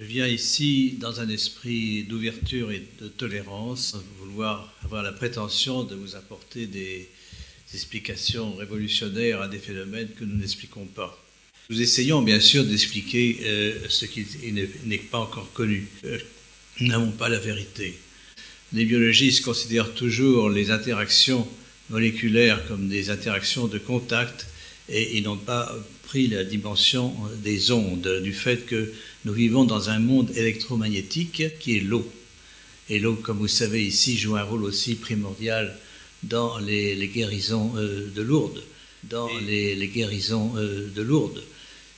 Je viens ici dans un esprit d'ouverture et de tolérance, vouloir avoir la prétention de vous apporter des explications révolutionnaires à des phénomènes que nous n'expliquons pas. Nous essayons bien sûr d'expliquer ce qui n'est pas encore connu. Nous n'avons pas la vérité. Les biologistes considèrent toujours les interactions moléculaires comme des interactions de contact et ils n'ont pas pris la dimension des ondes, du fait que nous vivons dans un monde électromagnétique qui est l'eau. Et l'eau, comme vous savez ici, joue un rôle aussi primordial dans les guérisons de Lourdes.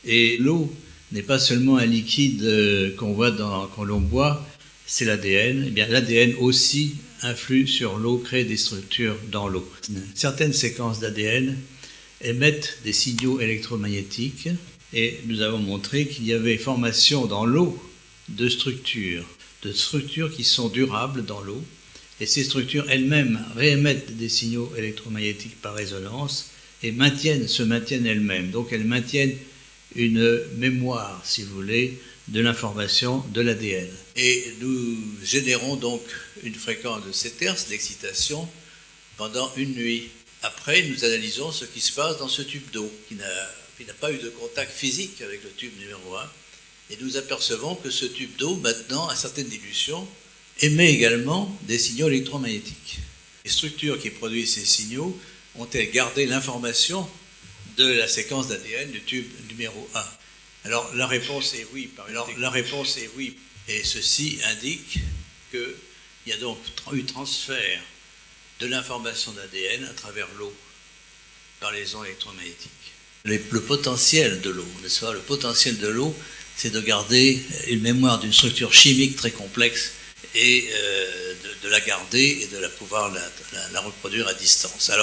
Et l'eau n'est pas seulement un liquide qu'on voit quand l'on boit, c'est l'ADN. Eh bien, l'ADN aussi influe sur l'eau, crée des structures dans l'eau. Certaines séquences d'ADN émettent des signaux électromagnétiques et nous avons montré qu'il y avait formation dans l'eau de structures qui sont durables dans l'eau, et ces structures elles-mêmes réémettent des signaux électromagnétiques par résonance et se maintiennent elles-mêmes. Donc elles maintiennent une mémoire, si vous voulez, de l'information de l'ADN. Et nous générons donc une fréquence de 7 Hz d'excitation pendant une nuit. Après, nous analysons ce qui se passe dans ce tube d'eau, qui n'a pas eu de contact physique avec le tube numéro 1. Et nous apercevons que ce tube d'eau, maintenant, à certaines dilutions, émet également des signaux électromagnétiques. Les structures qui produisent ces signaux ont-elles gardé l'information de la séquence d'ADN du tube numéro 1? Alors, la réponse est oui. Et ceci indique qu'il y a donc eu transfert de l'information d'ADN à travers l'eau, par les ondes électromagnétiques. Le potentiel de l'eau, n'est-ce pas? Le potentiel de l'eau, c'est de garder une mémoire d'une structure chimique très complexe et de la garder et de pouvoir la reproduire à distance. Alors,